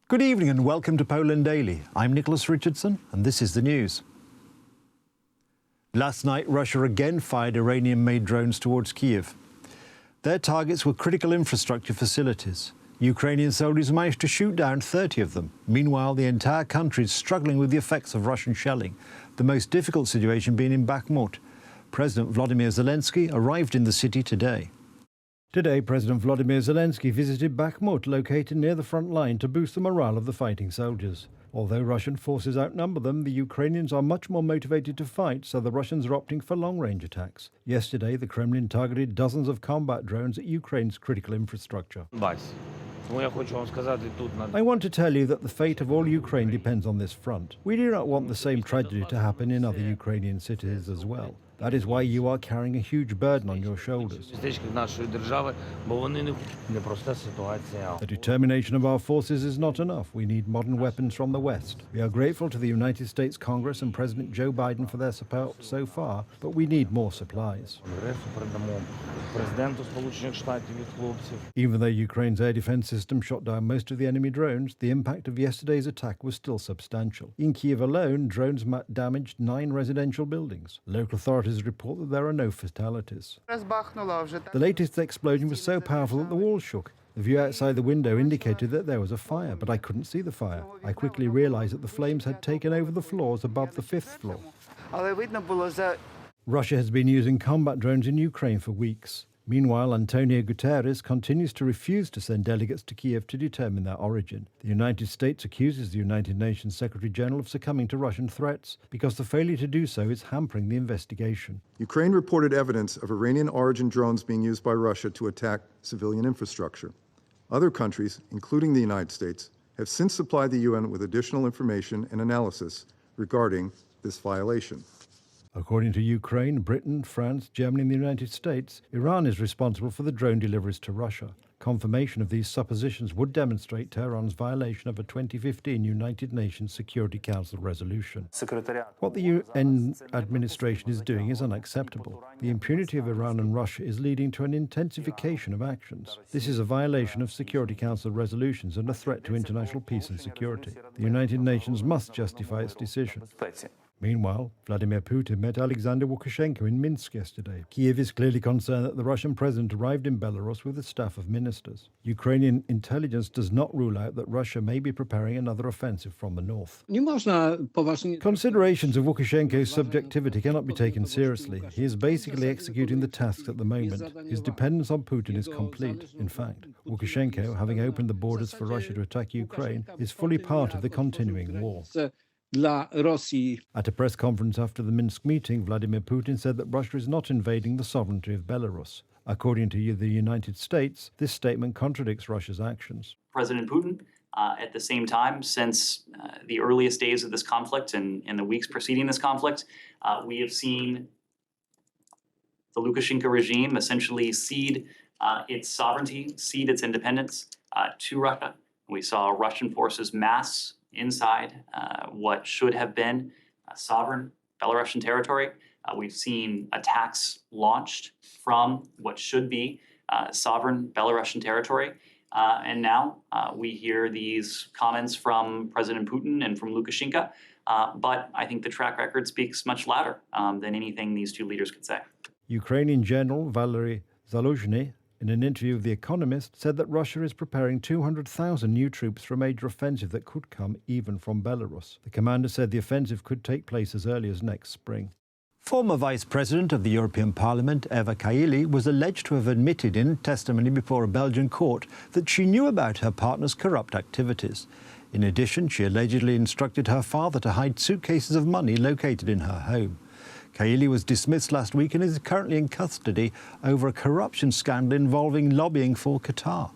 Good evening and welcome to Poland Daily. I'm Nicholas Richardson and this is the news. Last night, Russia again fired Iranian-made drones towards Kyiv. Their targets were critical infrastructure facilities. Ukrainian soldiers managed to shoot down 30 of them. Meanwhile, the entire country is struggling with the effects of Russian shelling, the most difficult situation being in Bakhmut. President Volodymyr Zelensky arrived in the city today. Today, President Volodymyr Zelensky visited Bakhmut, located near the front line, to boost the morale of the fighting soldiers. Although Russian forces outnumber them, the Ukrainians are much more motivated to fight, so the Russians are opting for long-range attacks. Yesterday, the Kremlin targeted dozens of combat drones at Ukraine's critical infrastructure. I want to tell you that the fate of all Ukraine depends on this front. We do not want the same tragedy to happen in other Ukrainian cities as well. That is why you are carrying a huge burden on your shoulders. The determination of our forces is not enough. We need modern weapons from the West. We are grateful to the United States Congress and President Joe Biden for their support so far, but we need more supplies. Even though Ukraine's air defense system shot down most of the enemy drones, the impact of yesterday's attack was still substantial. In Kyiv alone, drones damaged 9 residential buildings. Local authorities report that there are no fatalities. The latest explosion was so powerful that the walls shook. The view outside the window indicated that there was a fire, but I couldn't see the fire. I quickly realized that the flames had taken over the floors above the 5th floor. Russia has been using combat drones in Ukraine for weeks. Meanwhile, Antonio Guterres continues to refuse to send delegates to Kyiv to determine their origin. The United States accuses the United Nations Secretary General of succumbing to Russian threats because the failure to do so is hampering the investigation. Ukraine reported evidence of Iranian-origin drones being used by Russia to attack civilian infrastructure. Other countries, including the United States, have since supplied the UN with additional information and analysis regarding this violation. According to Ukraine, Britain, France, Germany and the United States, Iran is responsible for the drone deliveries to Russia. Confirmation of these suppositions would demonstrate Tehran's violation of a 2015 United Nations Security Council resolution. What the UN administration is doing is unacceptable. The impunity of Iran and Russia is leading to an intensification of actions. This is a violation of Security Council resolutions and a threat to international peace and security. The United Nations must justify its decision. Meanwhile, Vladimir Putin met Alexander Lukashenko in Minsk yesterday. Kyiv is clearly concerned that the Russian president arrived in Belarus with a staff of ministers. Ukrainian intelligence does not rule out that Russia may be preparing another offensive from the north. Considerations of Lukashenko's subjectivity cannot be taken seriously. He is basically executing the tasks at the moment. His dependence on Putin is complete. In fact, Lukashenko, having opened the borders for Russia to attack Ukraine, is fully part of the continuing war. At a press conference after the Minsk meeting, Vladimir Putin said that Russia is not invading the sovereignty of Belarus. According to the United States, this statement contradicts Russia's actions. President Putin, at the same time, since the earliest days of this conflict and in the weeks preceding this conflict, we have seen the Lukashenko regime essentially cede its sovereignty, cede its independence to Russia. We saw Russian forces mass inside what should have been sovereign Belarusian territory. We've seen attacks launched from what should be sovereign Belarusian territory. And now we hear these comments from President Putin and from Lukashenko. But I think the track record speaks much louder than anything these two leaders could say. Ukrainian General Valery Zaluzhny, in an interview with The Economist, said that Russia is preparing 200,000 new troops for a major offensive that could come even from Belarus. The commander said the offensive could take place as early as next spring. Former Vice President of the European Parliament, Eva Kaili, was alleged to have admitted in testimony before a Belgian court that she knew about her partner's corrupt activities. In addition, she allegedly instructed her father to hide suitcases of money located in her home. Kaili was dismissed last week and is currently in custody over a corruption scandal involving lobbying for Qatar.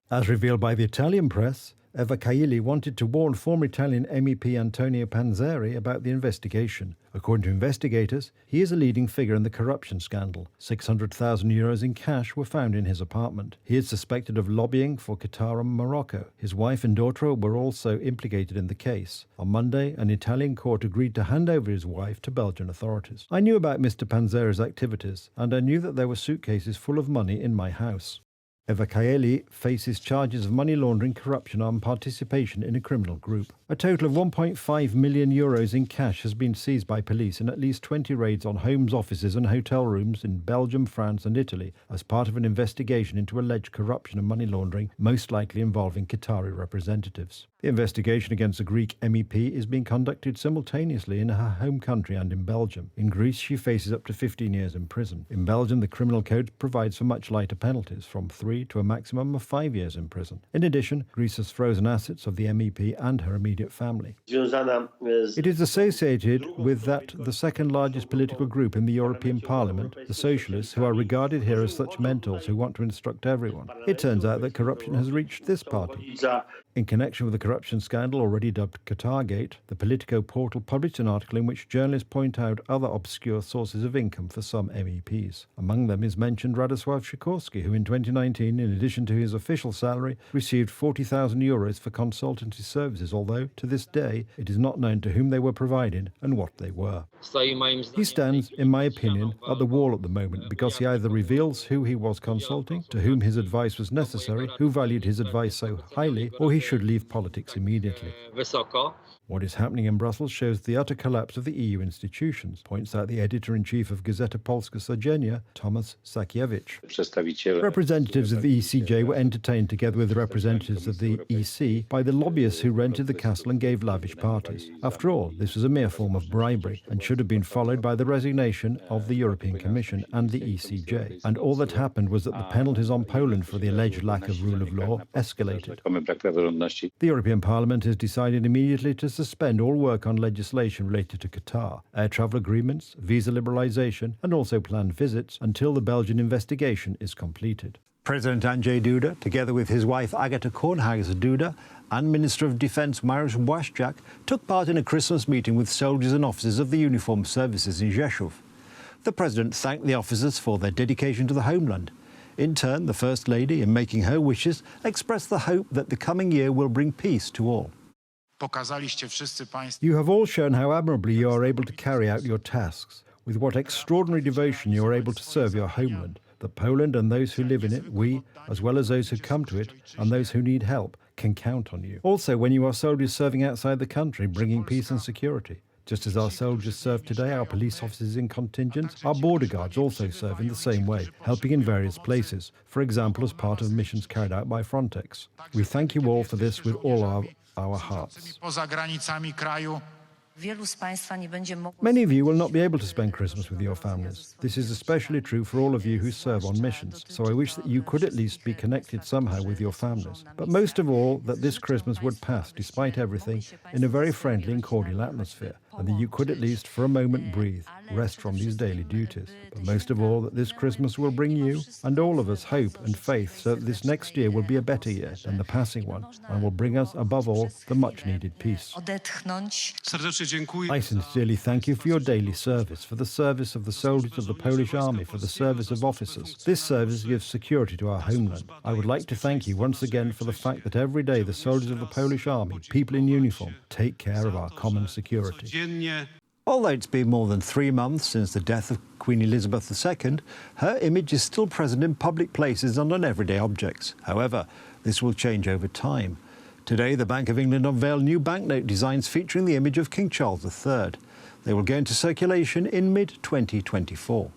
As revealed by the Italian press, Eva Kaili wanted to warn former Italian MEP Antonio Panzeri about the investigation. According to investigators, he is a leading figure in the corruption scandal. 600,000 euros in cash were found in his apartment. He is suspected of lobbying for Qatar and Morocco. His wife and daughter were also implicated in the case. On Monday, an Italian court agreed to hand over his wife to Belgian authorities. I knew about Mr. Panzeri's activities, and I knew that there were suitcases full of money in my house. Eva Kaeli faces charges of money laundering, corruption and participation in a criminal group. A total of €1.5 million in cash has been seized by police in at least 20 raids on homes, offices and hotel rooms in Belgium, France and Italy as part of an investigation into alleged corruption and money laundering, most likely involving Qatari representatives. The investigation against a Greek MEP is being conducted simultaneously in her home country and in Belgium. In Greece, she faces up to 15 years in prison. In Belgium, the criminal code provides for much lighter penalties, from 3 to a maximum of 5 years in prison. In addition, Greece has frozen assets of the MEP and her immediate family. It is associated with the second largest political group in the European Parliament, the Socialists, who are regarded here as such mentors who want to instruct everyone. It turns out that corruption has reached this party. In connection with the corruption scandal already dubbed Qatargate, the Politico portal published an article in which journalists point out other obscure sources of income for some MEPs. Among them is mentioned Radosław Sikorski, who in 2019, in addition to his official salary, received €40,000 for consultancy services, although to this day it is not known to whom they were provided and what they were. He stands, in my opinion, at the wall at the moment because he either reveals who he was consulting, to whom his advice was necessary, who valued his advice so highly, or he should leave politics immediately. What is happening in Brussels shows the utter collapse of the EU institutions, points out the editor-in-chief of Gazeta Polska Codzienna, Tomasz Sakiewicz. Representatives of the ECJ were entertained together with the representatives of the EC by the lobbyists who rented the castle and gave lavish parties. After all, this was a mere form of bribery and should have been followed by the resignation of the European Commission and the ECJ. And all that happened was that the penalties on Poland for the alleged lack of rule of law escalated. The European Parliament has decided immediately to suspend all work on legislation related to Qatar, air travel agreements, visa liberalisation and also planned visits until the Belgian investigation is completed. President Andrzej Duda, together with his wife Agata Kornheiser Duda and Minister of Defence Mariusz Błaszczak, took part in a Christmas meeting with soldiers and officers of the uniformed services in Rzeszów. The President thanked the officers for their dedication to the homeland. In turn, the First Lady, in making her wishes, expressed the hope that the coming year will bring peace to all. You have all shown how admirably you are able to carry out your tasks, with what extraordinary devotion you are able to serve your homeland, that Poland and those who live in it, we, as well as those who come to it and those who need help, can count on you. Also, when you are soldiers serving outside the country, bringing peace and security. Just as our soldiers serve today, our police officers in contingents, our border guards also serve in the same way, helping in various places, for example as part of missions carried out by Frontex. We thank you all for this with all our hearts. Many of you will not be able to spend Christmas with your families. This is especially true for all of you who serve on missions, so I wish that you could at least be connected somehow with your families. But most of all, that this Christmas would pass, despite everything, in a very friendly and cordial atmosphere, and that you could at least for a moment breathe, rest from these daily duties. But most of all, that this Christmas will bring you and all of us hope and faith so that this next year will be a better year than the passing one and will bring us, above all, the much-needed peace. I sincerely thank you for your daily service, for the service of the soldiers of the Polish Army, for the service of officers. This service gives security to our homeland. I would like to thank you once again for the fact that every day the soldiers of the Polish Army, people in uniform, take care of our common security. Although it's been more than 3 months since the death of Queen Elizabeth II, her image is still present in public places and on everyday objects. However, this will change over time. Today, the Bank of England unveiled new banknote designs featuring the image of King Charles III. They will go into circulation in mid-2024.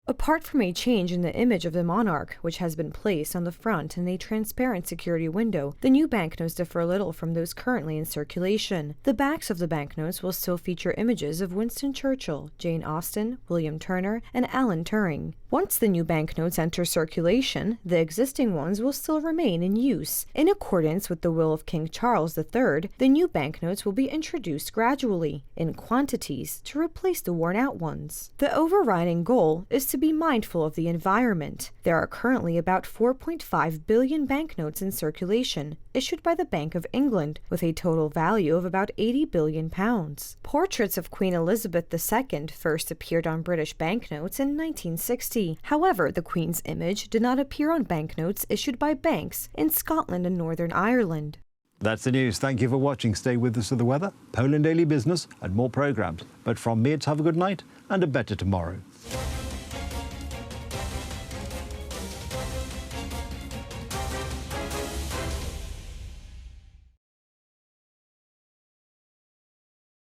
Apart from a change in the image of the monarch, which has been placed on the front in a transparent security window, the new banknotes differ little from those currently in circulation. The backs of the banknotes will still feature images of Winston Churchill, Jane Austen, William Turner, and Alan Turing. Once the new banknotes enter circulation, the existing ones will still remain in use. In accordance with the will of King Charles III, the new banknotes will be introduced gradually, in quantities, to replace the worn-out ones. The overriding goal is to be mindful of the environment. There are currently about 4.5 billion banknotes in circulation, issued by the Bank of England, with a total value of about £80 billion. Portraits of Queen Elizabeth II first appeared on British banknotes in 1960. However, the Queen's image did not appear on banknotes issued by banks in Scotland and Northern Ireland. That's the news. Thank you for watching. Stay with us for the weather, Poland Daily Business and more programmes. But from me, it's have a good night and a better tomorrow.